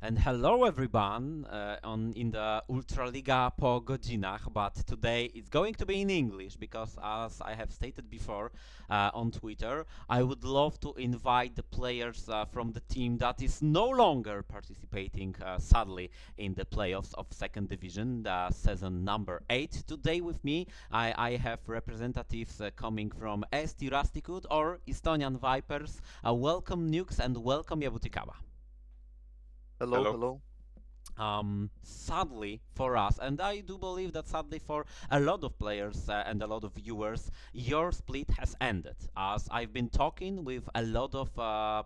And hello everyone in the Ultraliga po godzinach, but today it's going to be in English because as I have stated before on Twitter, I would love to invite the players from the team that is no longer participating sadly in the playoffs of second division, the season number 8. Today with me I have representatives coming from Eesti Rastikud or Estonian Vipers. Welcome Nukes and welcome Jabutikaba. Hello, Hello. hello. Sadly for us, and I do believe that sadly for a lot of players and a lot of viewers, your split has ended. As I've been talking with a lot of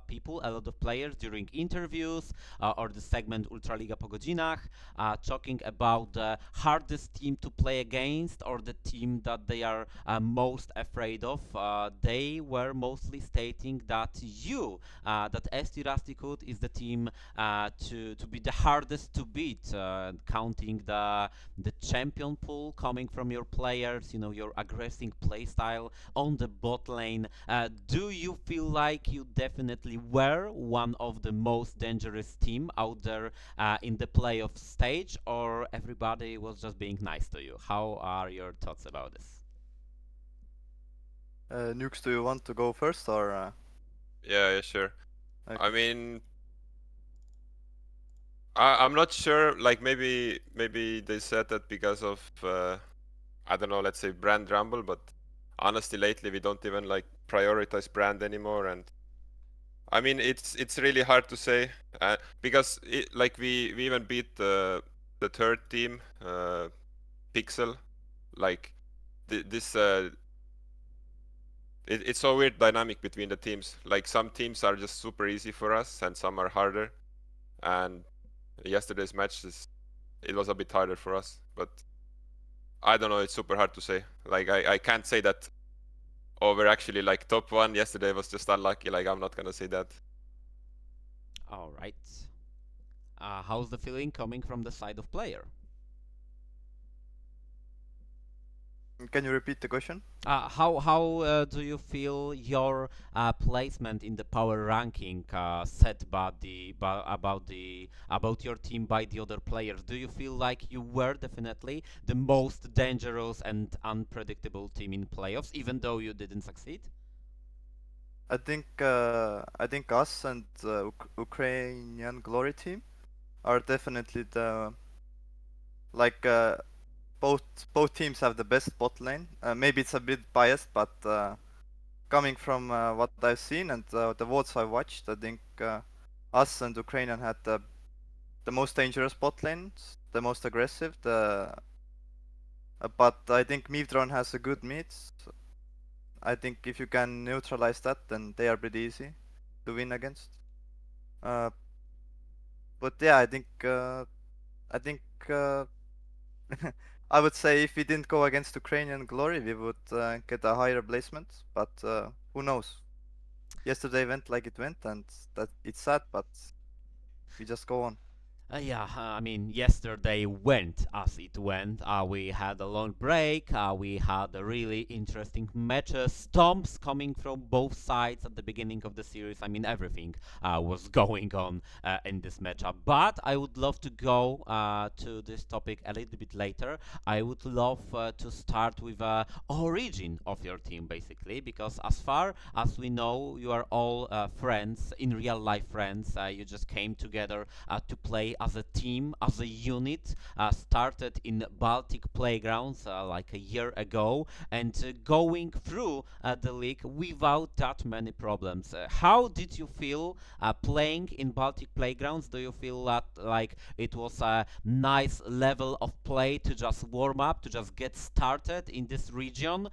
people, a lot of players during interviews or the segment Ultraliga po godzinach, talking about the hardest team to play against or the team that they are most afraid of. They were mostly stating that that Eesti Rastikud is the team to be the hardest to beat, counting the champion pool coming from your players, your aggressive play style on the bot lane. Do you feel like you definitely were one of the most dangerous team out there in the playoff stage, or everybody was just being nice to you? How are your thoughts about this? Nukes, do you want to go first or? Yeah, sure. Okay. I mean, I'm not sure. Like maybe they said that because of I don't know. Let's say brand rumble, but honestly, lately we don't even like prioritize brand anymore. And I mean, it's really hard to say because like we even beat the third team, Pixel. Like this. It's so weird dynamic between the teams. Like some teams are just super easy for us, and some are harder. And yesterday's match it was a bit harder for us, but I don't know, it's super hard to say. Like I can't say that we're actually like top one. Yesterday was just unlucky. Like I'm not gonna say that. All right. How's the feeling coming from the side of player? Can you repeat the question? How do you feel your placement in the power ranking set about your team by the other players? Do you feel like you were definitely the most dangerous and unpredictable team in playoffs, even though you didn't succeed? I think us and Ukrainian Glory team are definitely the like both teams have the best bot lane. Maybe it's a bit biased, but coming from what I've seen and the votes I watched, I think us and Ukrainian had the most dangerous bot lanes, the most aggressive. But I think Mivdron has a good mid. I think if you can neutralize that, then they are pretty easy to win against. Uh, but yeah, I think I would say if we didn't go against Ukrainian Glory, we would get a higher placement. But who knows? Yesterday went like it went, and that it's sad, but we just go on. I mean, yesterday went as it went. We had a long break. We had a really interesting matches. Stomps coming from both sides at the beginning of the series. I mean, everything was going on in this matchup. But I would love to go to this topic a little bit later. I would love to start with origin of your team, basically, because as far as we know, you are all friends, in real life friends. You just came together to play as a team, as a unit, started in Baltic playgrounds like a year ago, and going through the league without that many problems. How did you feel playing in Baltic playgrounds? Do you feel that like it was a nice level of play to just warm up, to just get started in this region,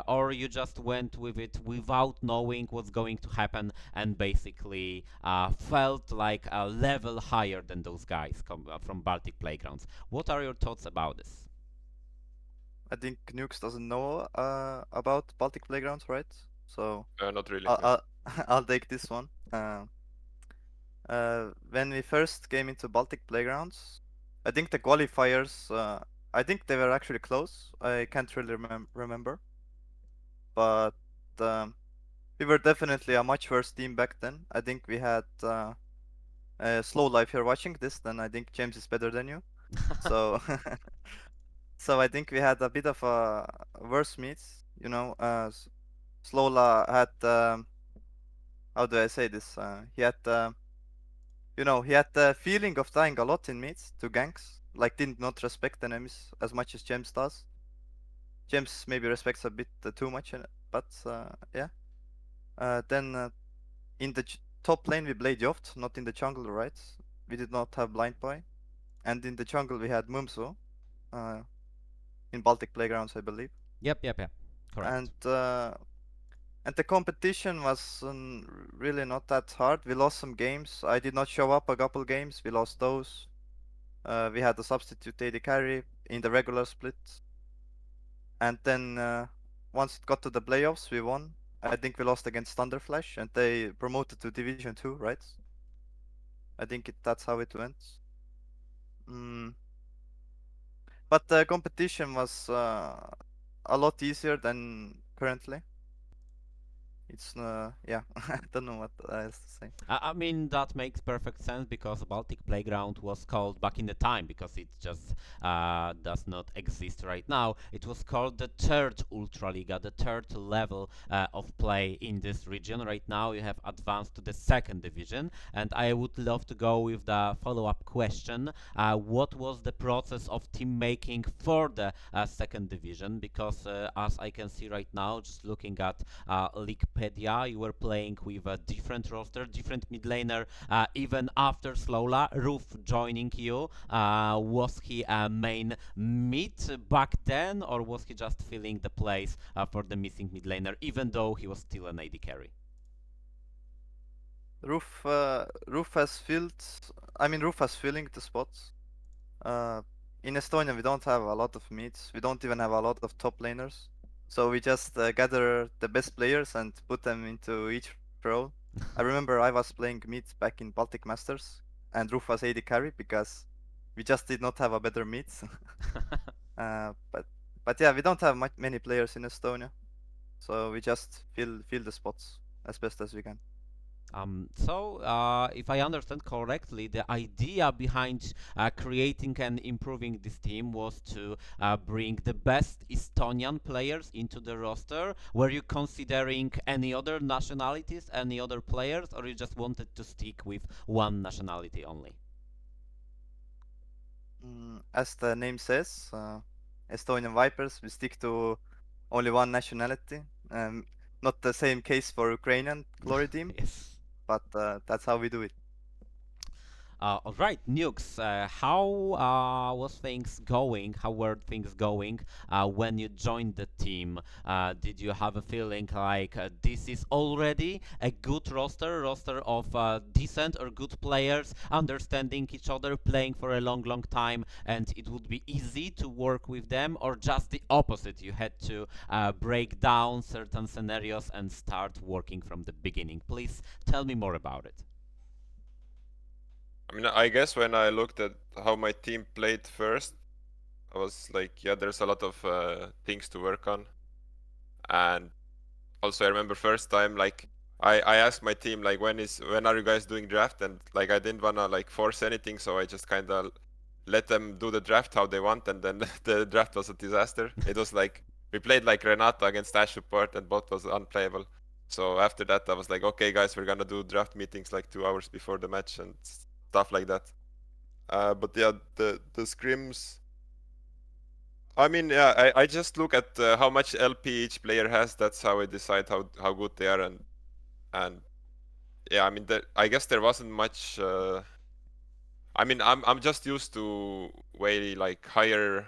or you just went with it without knowing what's going to happen and basically felt like a level higher than those guys from Baltic playgrounds? What are your thoughts about this? I think Nukes doesn't know about Baltic playgrounds, right? So Not really. I'll No. I'll, I'll take this one. When we first came into Baltic playgrounds, I think the qualifiers. I think they were actually close. I can't really remember, but um, we were definitely a much worse team back then. I think we had Slow if you're watching this, then I think James is better than you. So, so I think we had a bit of a worse meets. You know, Slola had how do I say this? He had he had the feeling of dying a lot in meets to ganks. Like did not respect enemies as much as James does. James maybe respects a bit too much, but yeah. Then in the top lane we played Yoft, not in the jungle, right? We did not have Blind Boy, and in the jungle we had Mumso, in Baltic Playgrounds, I believe. Yep. Correct. And the competition was really not that hard. We lost some games. I did not show up a couple games. We lost those. We had a substitute AD carry in the regular split. And then once it got to the playoffs, we won. I think we lost against Thunderflash, and they promoted to Division 2, right? I think that's how it went. But the competition was a lot easier than currently. It's yeah, I don't know what else to say. I mean, that makes perfect sense because Baltic Playground was called back in the time, because it just does not exist right now. It was called the third Ultraliga, the third level of play in this region. Right now, you have advanced to the second division, and I would love to go with the follow-up question. What was the process of team making for the second division? Because as I can see right now, just looking at Leaguepedia, you were playing with a different roster, different mid laner, even after Slowla. Roof joining you, was he a main mid back then, or was he just filling the place for the missing mid laner, even though he was still an AD carry? Roof has filled. I mean, Roof has filling the spots. In Estonia, we don't have a lot of mids. We don't even have a lot of top laners. So we just gather the best players and put them into each role. I remember I was playing mid back in Baltic Masters, and Roof was AD carry because we just did not have a better mid. But yeah, we don't have many players in Estonia, so we just fill the spots as best as we can. If I understand correctly, the idea behind creating and improving this team was to bring the best Estonian players into the roster. Were you considering any other nationalities, any other players, or you just wanted to stick with one nationality only? As the name says, Estonian Vipers, we stick to only one nationality. Not the same case for Ukrainian Glory team, Yes. but that's how we do it. All right, Nukes, how was things going? How were things going when you joined the team? Did you have a feeling like this is already a good roster of decent or good players, understanding each other, playing for a long, long time, and it would be easy to work with them, or just the opposite? You had to break down certain scenarios and start working from the beginning. Please tell me more about it. I mean, I guess when I looked at how my team played first, I was like, yeah, there's a lot of things to work on. And also, I remember first time, like, I asked my team, like, when are you guys doing draft? And like, I didn't wanna like force anything, so I just kind of let them do the draft how they want, and then the draft was a disaster. It was like we played like Renata against Ash support, and bot was unplayable. So after that, I was like, okay, guys, we're gonna do draft meetings like 2 hours before the match and stuff like that. But yeah, the scrims. I mean, yeah, I just look at how much LP each player has. That's how I decide how good they are, and yeah, I mean, I guess there wasn't much. I mean, I'm just used to way like higher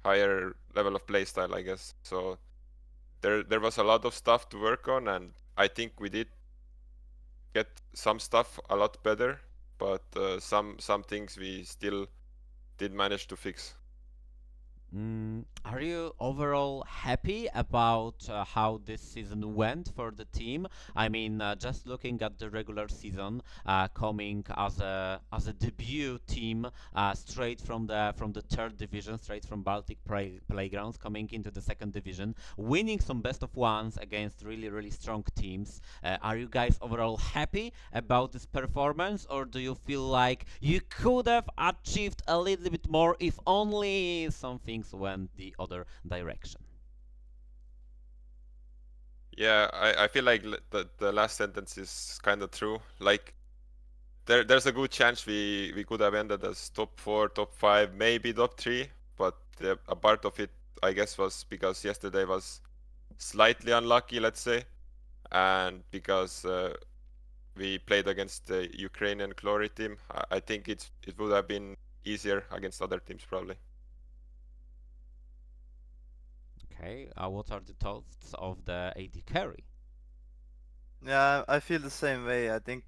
level of playstyle, I guess. So there was a lot of stuff to work on, and I think we did get some stuff a lot better, but some things we still did manage to fix. Are you overall happy about how this season went for the team? I mean, just looking at the regular season, coming as a debut team straight from the third division, straight from Baltic playgrounds, coming into the second division, winning some best of ones against really strong teams. Are you guys overall happy about this performance, or do you feel like you could have achieved a little bit more if only some things went the other direction? Yeah, I feel like the last sentence is kind of true. Like there's a good chance we could have ended as top 4, top 5, maybe top 3, but a part of it, I guess, was because yesterday was slightly unlucky, let's say, and because we played against the Ukrainian Glory team. I think it would have been easier against other teams probably. Okay, what are the thoughts of the AD carry? Yeah, I feel the same way. I think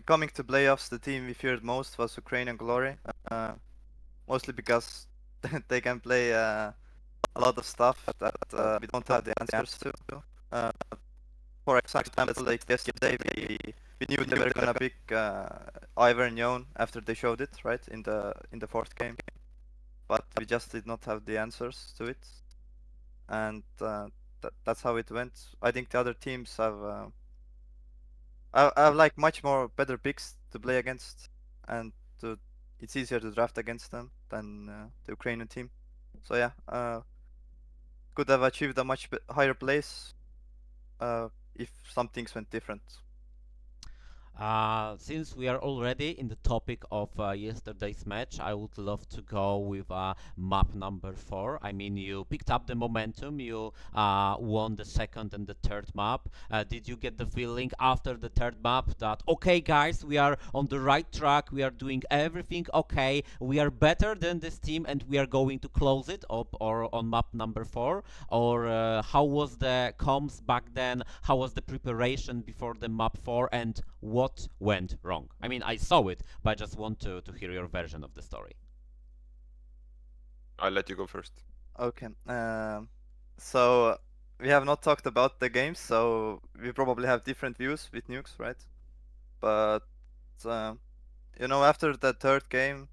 coming to playoffs, the team we feared most was Ukrainian Glory, mostly because they can play a lot of stuff that we don't have the answers to. For example, like yesterday, we knew they were gonna pick Ivor and Yon after they showed it, right, in the fourth game, but we just did not have the answers to it, and that's how it went. I think the other teams have like much more better picks to play against, and it's easier to draft against them than the Ukrainian team. So yeah, could have achieved a much higher place if some things went different. Since we are already in the topic of yesterday's match, I would love to go with map number 4. I mean, you picked up the momentum, you won the second and the third map. Did you get the feeling after the third map that, okay, guys, we are on the right track, we are doing everything okay, we are better than this team, and we are going to close it up or on map number 4? Or how was the comms back then? How was the preparation before the map 4? And what went wrong? I mean, I saw it, but I just want to hear your version of the story. I'll let you go first. Okay. So we have not talked about the games, so we probably have different views with nukes, right? But after the third game,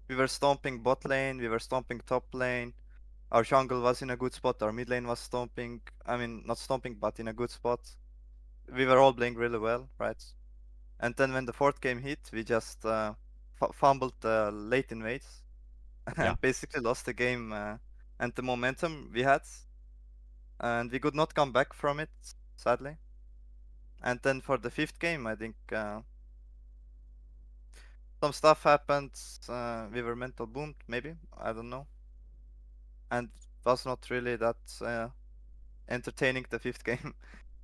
we were stomping bot lane, we were stomping top lane. Our jungle was in a good spot. Our mid lane was stomping. I mean, not stomping, but in a good spot. We were all playing really well, right? And then when the fourth game hit, we just fumbled the late invades Yeah. and basically lost the game and the momentum we had. And we could not come back from it, sadly. And then for the fifth game, I think some stuff happened. We were mental boomed, maybe. I don't know. And it was not really that entertaining, the fifth game.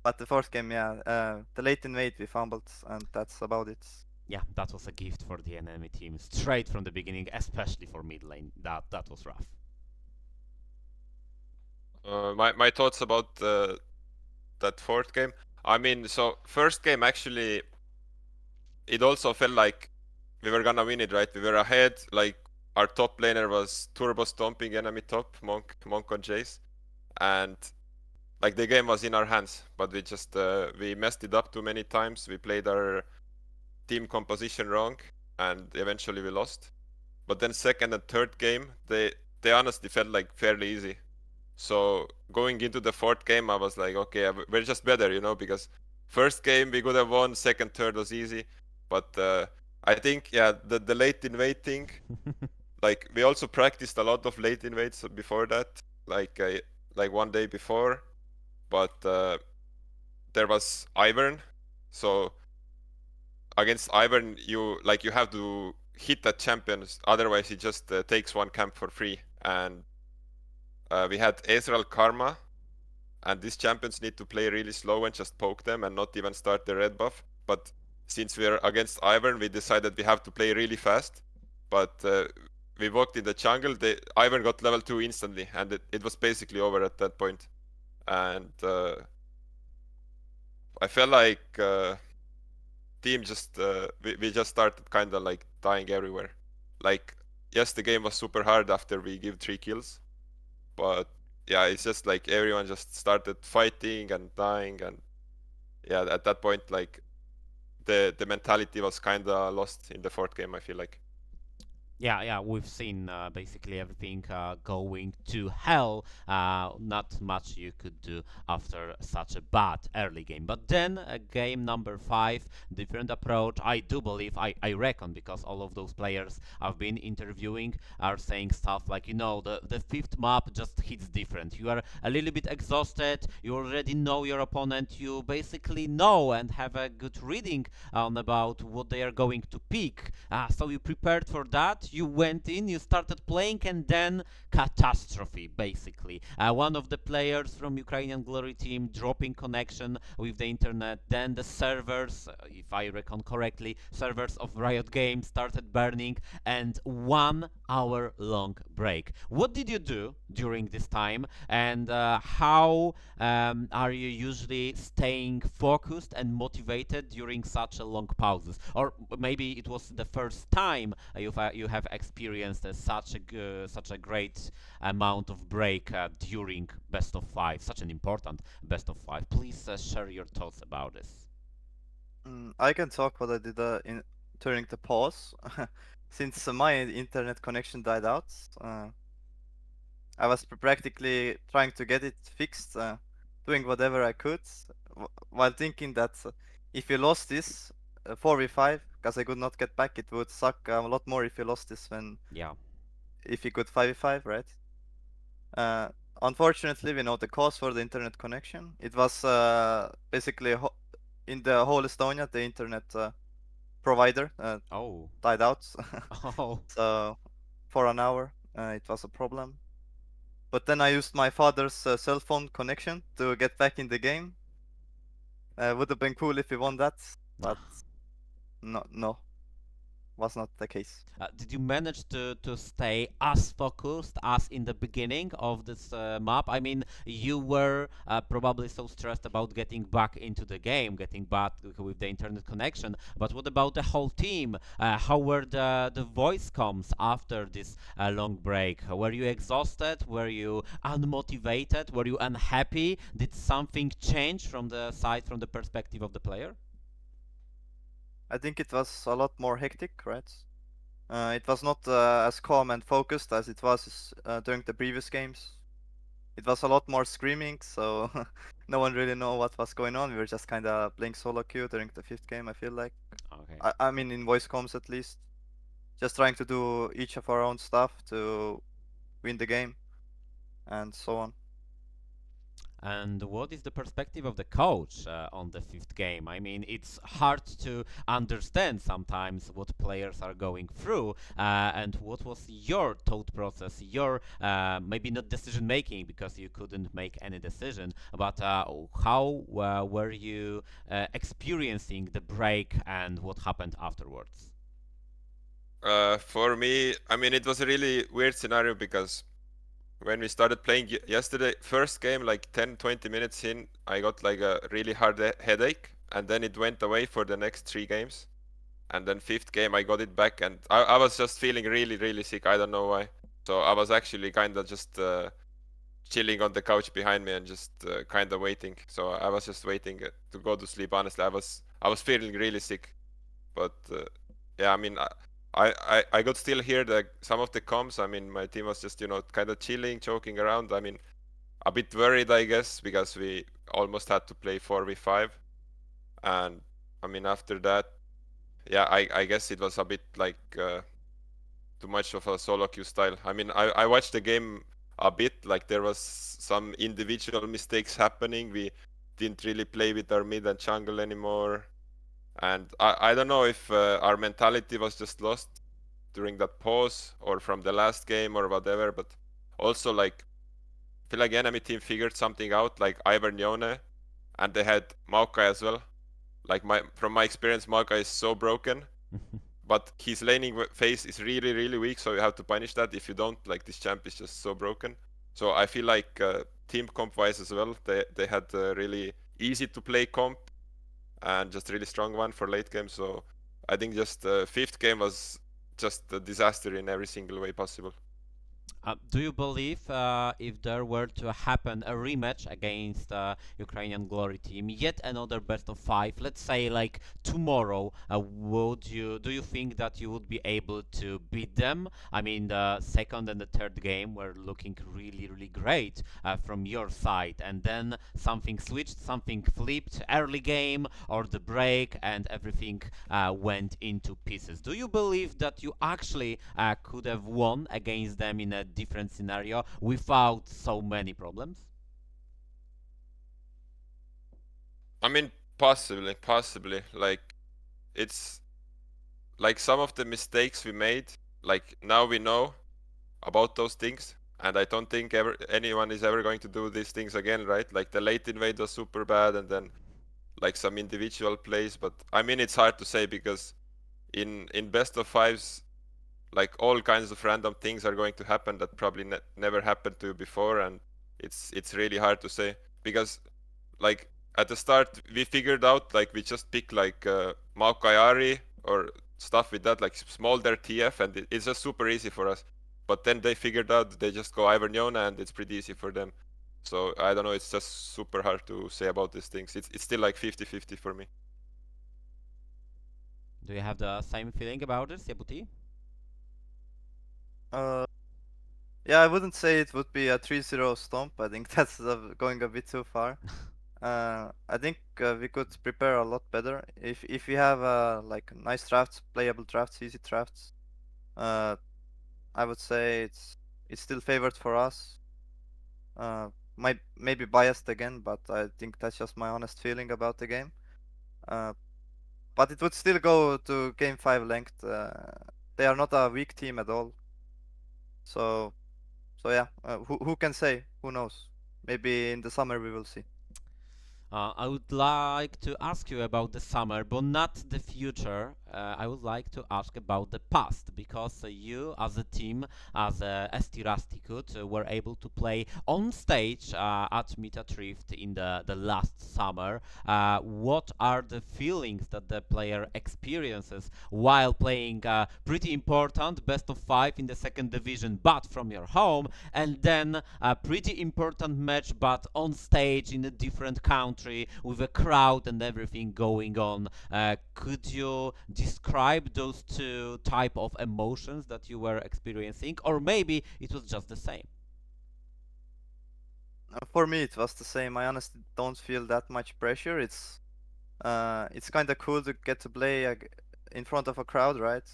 But the fourth game, yeah, the late invade we fumbled, and that's about it. Yeah, that was a gift for the enemy team straight from the beginning, especially for mid lane. That was rough. My thoughts about that fourth game. I mean, so first game actually, it also felt like we were gonna win it, right? We were ahead. Like our top laner was turbo stomping enemy top, Monk on Jace, and like the game was in our hands, but we just we messed it up too many times. We played our team composition wrong, and eventually we lost. But then second and third game, they honestly felt like fairly easy. So going into the fourth game, I was like, okay, we're just better, because first game we could have won, second, third was easy. But I think, yeah, the late invade thing, like we also practiced a lot of late invades before that, like one day before. But there was Ivern, so against Ivern, you have to hit that champion, otherwise he just takes one camp for free. And we had Ezreal Karma, and these champions need to play really slow and just poke them and not even start the red buff. But since we're against Ivern, we decided we have to play really fast. But we walked in the jungle, Ivern got level 2 instantly, and it was basically over at that point. And I felt like team just we just started kind of like dying everywhere. Like yes, the game was super hard after we give 3 kills, but yeah, it's just like everyone just started fighting and dying, and yeah, at that point, like the mentality was kind of lost in the fourth game, I feel like. Yeah, we've seen basically everything going to hell. Not much you could do after such a bad early game. But then game number 5, different approach. I do believe, I reckon, because all of those players I've been interviewing are saying stuff like, the fifth map just hits different. You are a little bit exhausted. You already know your opponent. You basically know and have a good reading on about what they are going to pick. So you prepared for that. You went in, you started playing, and then catastrophe, basically. One of the players from Ukrainian Glory team dropping connection with the internet, then the servers, if I reckon correctly, servers of Riot Games started burning, and 1 hour long break. What did you do during this time, and how are you usually staying focused and motivated during such a long pauses? Or maybe it was the first time you have experienced such a great amount of break during best of 5, such an important best of 5. Please share your thoughts about this. I can talk what I did during the pause. Since my internet connection died out, I was practically trying to get it fixed, doing whatever I could, while thinking that if you lost this 4v5, because I could not get back, it would suck a lot more if you lost this than Yeah. if you could 5v5, right? Unfortunately, we know the cause for the internet connection. It was basically in the whole Estonia, the internet provider Oh. died out. Oh. So for an hour, it was a problem. But then I used my father's cell phone connection to get back in the game. Would have been cool if we won that, but no, was not the case. Did you manage to stay as focused as in the beginning of this map? I mean, you were probably so stressed about getting back into the game, getting back with the internet connection. But what about the whole team? How were the voice comms after this long break? Were you exhausted? Were you unmotivated? Were you unhappy? Did something change from the perspective of the player? I think it was a lot more hectic, right? It was not as calm and focused as it was during the previous games. It was a lot more screaming, so no one really know what was going on. We were just kind of playing solo queue during the 5th game, I feel like. Okay. I mean, in voice comms at least. Just trying to do each of our own stuff to win the game, and so on. And what is the perspective of the coach on the 5th game? I mean, it's hard to understand sometimes what players are going through. And what was your thought process, your maybe not decision making because you couldn't make any decision, but how were you experiencing the break and what happened afterwards? For me, I mean, it was a really weird scenario because when we started playing yesterday, first game, like 10-20 minutes in, I got like a really hard headache, and then it went away for the next 3 games. And then 5th game, I got it back, and I was just feeling really, really sick. I don't know why. So I was actually kind of just chilling on the couch behind me and just kind of waiting. So I was just waiting to go to sleep. Honestly, I was feeling really sick, but yeah, I mean, I could still hear some of the comms. I mean, my team was just kind of chilling, joking around. I mean, a bit worried, I guess, because we almost had to play 4v5, and I mean after that, yeah, I guess it was a bit like too much of a solo queue style. I mean, I watched the game a bit, like there was some individual mistakes happening. We didn't really play with our mid and jungle anymore. And I don't know if our mentality was just lost during that pause or from the last game or whatever, but also like I feel like enemy team figured something out, like Ivernione, and they had Maokai as well. Like from my experience, Maokai is so broken, but his laning phase is really, really weak, so you have to punish that. If you don't, like this champ is just so broken. So I feel like team comp wise as well, they had a really easy to play comp and just really strong one for late game. So I think just 5th game was just a disaster in every single way possible. Do you believe if there were to happen a rematch against Ukrainian Glory team, yet another best of 5, let's say like tomorrow, do you think that you would be able to beat them? I mean, the second and the third game were looking really, really great from your side, and then something switched, something flipped, early game or the break, and everything went into pieces. Do you believe that you actually could have won against them in a different scenario without so many problems? I mean, possibly. Like, it's like some of the mistakes we made. Like now we know about those things, and I don't think anyone is ever going to do these things again, right? Like the late invade was super bad, and then like some individual plays. But I mean, it's hard to say because in best of fives, like all kinds of random things are going to happen that probably never happened to you before, and it's really hard to say because like at the start we figured out like we just pick like Maukayari or stuff with that, like smolder TF, and it's just super easy for us. But then they figured out they just go Iverniona and it's pretty easy for them. So I don't know, it's just super hard to say about these things. It's still like 50-50 for me. Do you have the same feeling about it, Sebuti? Yeah, I wouldn't say it would be a 3-0 stomp. I think that's going a bit too far. I think we could prepare a lot better if we have like nice drafts, playable drafts, easy drafts. I would say it's still favored for us. Might maybe biased again, but I think that's just my honest feeling about the game. But it would still go to game 5 length. They are not a weak team at all. So yeah, who can say? Who knows? Maybe in the summer we will see. I would like to ask you about the summer, but not the future. I would like to ask about the past, because you, as a team, as ST Rusticud, were able to play on stage at Meta Thrift in the last summer. What are the feelings that the player experiences while playing pretty important best of 5 in the second division, but from your home, and then a pretty important match, but on stage in a different country with a crowd and everything going on? Could you describe those two type of emotions that you were experiencing, or maybe it was just the same? For me, it was the same. I honestly don't feel that much pressure. It's kind of cool to get to play in front of a crowd, right?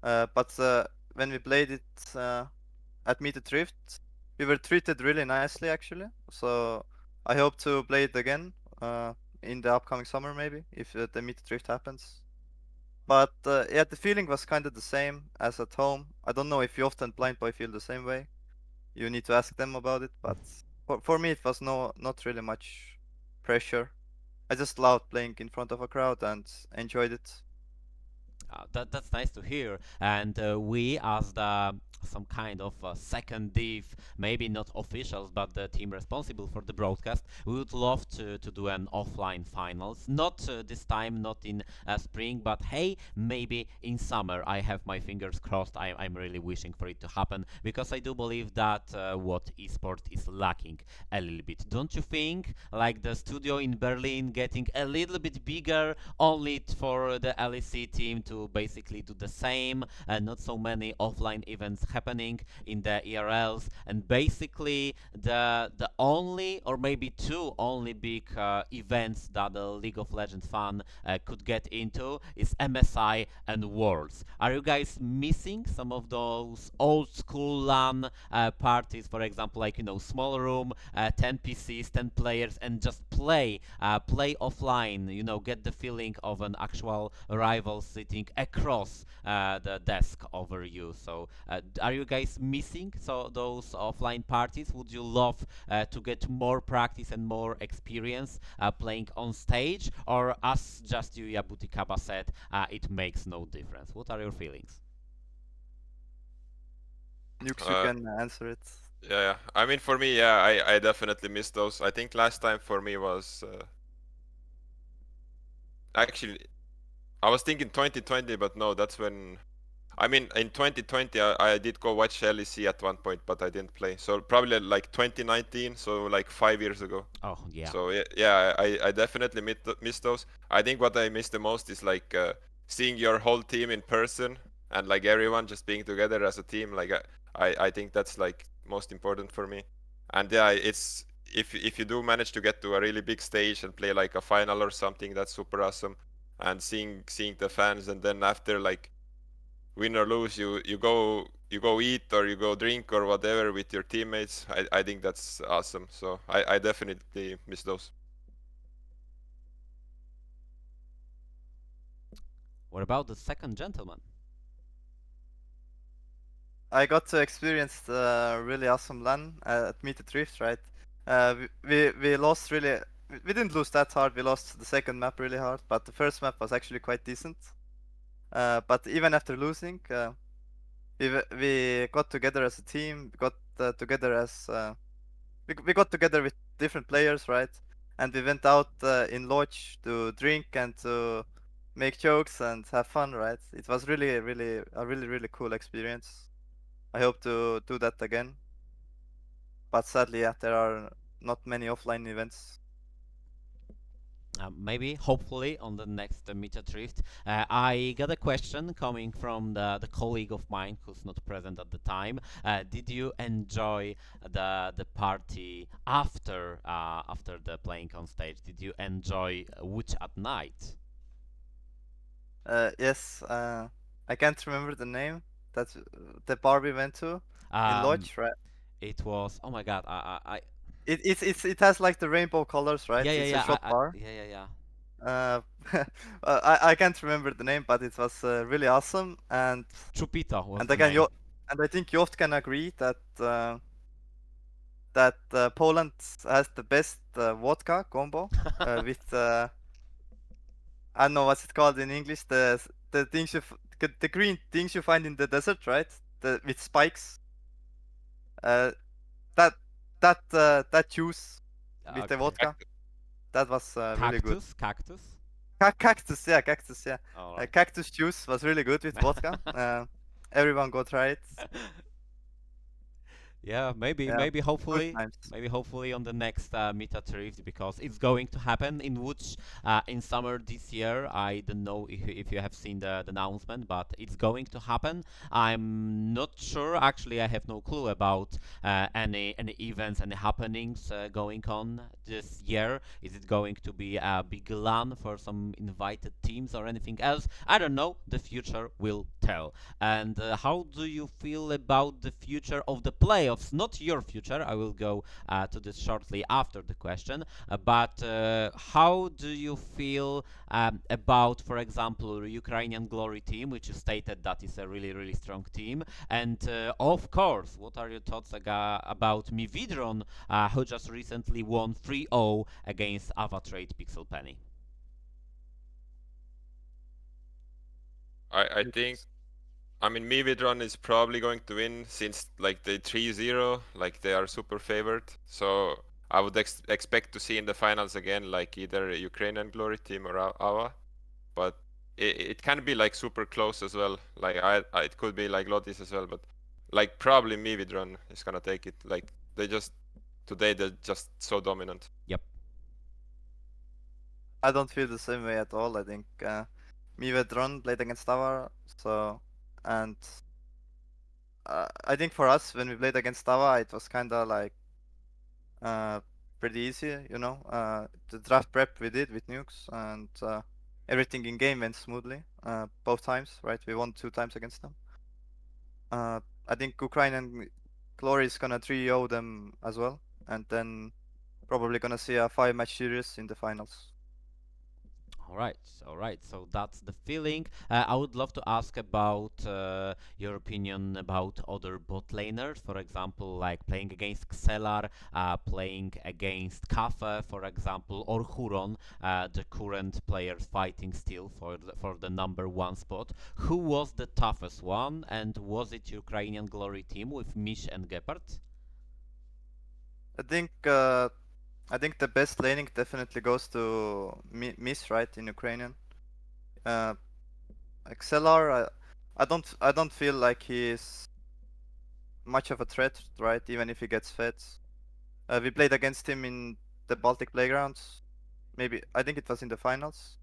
But when we played it at Meet the Thrift, we were treated really nicely actually. So I hope to play it again in the upcoming summer, maybe if the Meet the Thrift happens. But yeah, the feeling was kind of the same as at home. I don't know if you often blind boy feel the same way. You need to ask them about it. But for me, it was not really much pressure. I just loved playing in front of a crowd and enjoyed it. That's nice to hear. And we, as the some kind of second div, maybe not officials, but the team responsible for the broadcast, we would love to do an offline finals. Not this time, not in spring, but hey, maybe in summer. I have my fingers crossed. I'm really wishing for it to happen, because I do believe that what esport is lacking a little bit. Don't you think? Like the studio in Berlin getting a little bit bigger, only for the LEC team to basically do the same, and not so many offline events happening in the ERLs, and basically the only, or maybe two only big events that the League of Legends fan could get into is MSI and Worlds. Are you guys missing some of those old school LAN parties, for example, like, you know, small room, 10 PCs, 10 players, and just play offline, you know, get the feeling of an actual rival sitting across the desk over you? So are you guys missing those offline parties? Would you love to get more practice and more experience playing on stage, or as just you, Yabutikaba, said, it makes no difference? What are your feelings? Nukes, you can answer it. Yeah. I mean, for me, yeah, I definitely miss those. I think last time for me was actually I was thinking 2020, but no, that's when I mean, in 2020, I did go watch LEC at one point, but I didn't play. So probably like 2019, so like 5 years ago. Oh yeah. So yeah, I definitely miss those. I think what I miss the most is like seeing your whole team in person and like everyone just being together as a team. Like I think that's like most important for me. And yeah, it's if you do manage to get to a really big stage and play like a final or something, that's super awesome. And seeing the fans, and then after like win or lose, you go eat or you go drink or whatever with your teammates. I think that's awesome. So I definitely miss those. What about the second gentleman? I got to experience the really awesome LAN at Meet the Drift, right? We lost really. We didn't lose that hard. We lost the second map really hard, but the first map was actually quite decent. But even after losing, we got together as a team. We got together as we got together with different players, right? And we went out in lodge to drink and to make jokes and have fun, right? It was really a really cool experience. I hope to do that again. But sadly, yeah, there are not many offline events. Maybe, hopefully, on the next Meet at Rift. I got a question coming from the colleague of mine who's not present at the time. Did you enjoy the party after after the playing on stage? Did you enjoy Witch at Night? Yes, I can't remember the name. That's the bar we went to in Lodge, right? It was, oh my god, It has like the rainbow colors, right? yeah, yeah, It's a yeah, shop bar. yeah, yeah, yeah. I can't remember the name, but it was really awesome. And Chupito was and the again, name. and I think Joft can agree that Poland has the best vodka combo with I don't know what's it called in English. The things the green things you find in the desert, right? With spikes. Uh, that that juice with the Okay. vodka. That was really good. Cactus? Cactus, yeah, cactus, yeah. All right. Cactus juice was really good with vodka. Everyone go try it. Yeah, maybe, Yeah, good times. maybe hopefully on the next Meet at Rift, because it's going to happen in which in summer this year. I don't know if you have seen the announcement, but it's going to happen. I'm not sure. Actually, I have no clue about any events, any happenings going on this year. Is it going to be a big LAN for some invited teams or anything else? I don't know. The future will tell. And how do you feel about the future of the playoffs? Not your future. I will go to this shortly after the question. But how do you feel about, for example, the Ukrainian Glory team, which you stated that is a really strong team? And of course, what are your thoughts about Mividron, who just recently won 3-0 against Avatrade Pixel Penny? I think, I mean, Mividron is probably going to win since like they 3-0, like they are super favored. So I would expect to see in the finals again, like either a Ukrainian Glory team or Ava. But it can be like super close as well. Like it could be like Lotis as well, but like probably Mividron is gonna take it. Like today they're just so dominant. Yep. I don't feel the same way at all. I think Mivedron played against Tava, so and I think for us when we played against Tava, it was kind of like pretty easy, you know. The draft prep we did with nukes and everything in game went smoothly both times, right? We won 2 times against them. I think Ukrainian Glory is gonna 3-0 them as well, and then probably gonna see a 5-match series in the finals. All right. So that's the feeling. I would love to ask about your opinion about other bot laners, for example, like playing against Xelar, playing against Cafe, for example, or Huron, the current players fighting still for the number 1 spot. Who was the toughest one, and was it Ukrainian Glory team with Mish and Gepard? I think the best laning definitely goes to Miss, right, in Ukrainian. Xelar, I don't feel like he's much of a threat, right? Even if he gets fed. We played against him in the Baltic playgrounds. Maybe I think it was in the finals.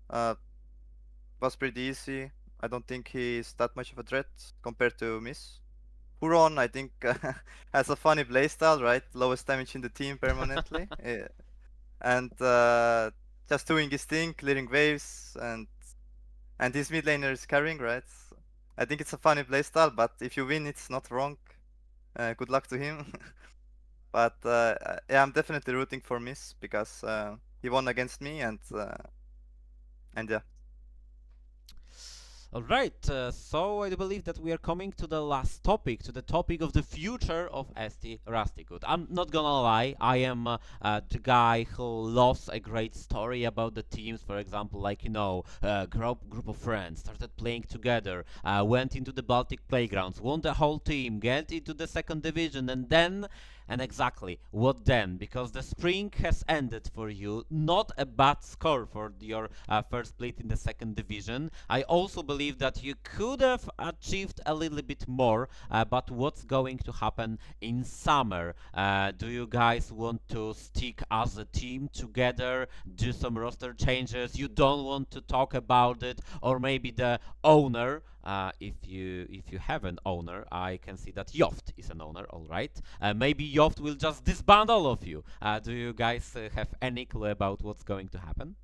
Was pretty easy. I don't think he's that much of a threat compared to Miss. Huron, I think, has a funny playstyle, right? Lowest damage in the team permanently. And just doing his thing, clearing waves, and his mid laner is carrying, right? I think it's a funny playstyle, but if you win, it's not wrong. Good luck to him. But yeah, I'm definitely rooting for Miss because he won against me, and yeah. Alright, so I do believe that we are coming to the last topic, to the topic of the future of ST Rusticut. I'm not gonna lie, I am the guy who loves a great story about the teams, for example, like, you know, group of friends started playing together, went into the Baltic playgrounds, won the whole team, get into the second division, and then and exactly, what then? Because the spring has ended for you. Not a bad score for your first split in the second division. I also believe that you could have achieved a little bit more, but what's going to happen in summer? Do you guys want to stick as a team together, do some roster changes? You don't want to talk about it, or maybe the owner, if you have an owner, I can see that Yoft is an owner, all right. Maybe Yoft will just disband all of you. Do you guys have any clue about what's going to happen?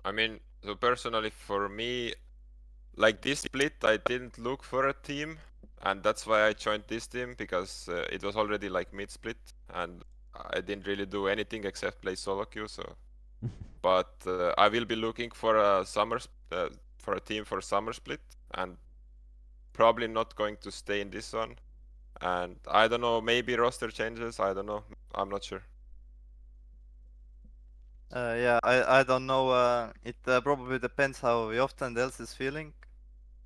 I mean, so personally for me, like this split, I didn't look for a team, and that's why I joined this team, because it was already like mid-split, and I didn't really do anything except play solo queue. So, but I will be looking for a for a team for summer split, and probably not going to stay in this one. And I don't know, maybe roster changes. I don't know. I'm not sure. Yeah, I don't know. It probably depends how Yoft and else is feeling.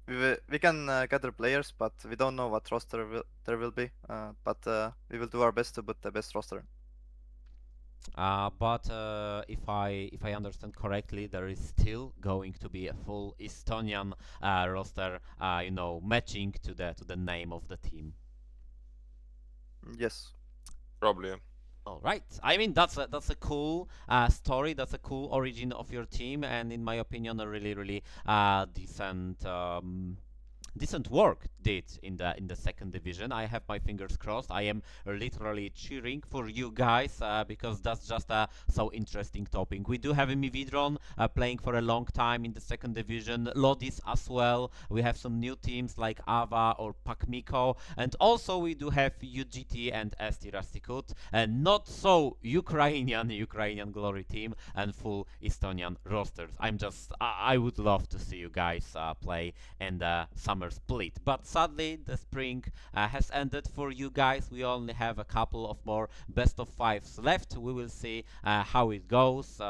We can gather players, but we don't know what roster there will be. But we will do our best to put the best roster. But if I understand correctly, there is still going to be a full Estonian roster, you know, matching to the name of the team. Yes. Probably. Yeah. All right. I mean, that's a cool story. That's a cool origin of your team, and in my opinion, a really decent work did in the second division. I have my fingers crossed. I am literally cheering for you guys because that's just a so interesting topic. We do have a Mividron playing for a long time in the second division. Lodis as well. We have some new teams like Ava or Pakmiko, and also we do have UGT and ST Rustikut, and not so Ukrainian glory team and full Estonian rosters. I would love to see you guys play in the summer split. But sadly, the spring has ended for you guys. We only have a couple of more best of fives left. We will see how it goes.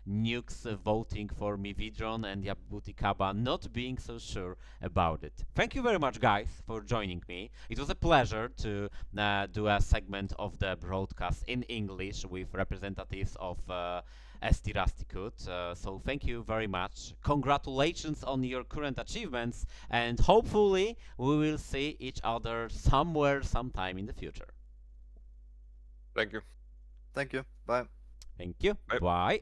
Nukes voting for Mividron and Yabutikaba not being so sure about it. Thank you very much, guys, for joining me. It was a pleasure to do a segment of the broadcast in English with representatives of ST Rustikut. So thank you very much. Congratulations on your current achievements, and hopefully we will see each other somewhere, sometime in the future. Thank you. Thank you. Bye. Thank you. Bye. Bye.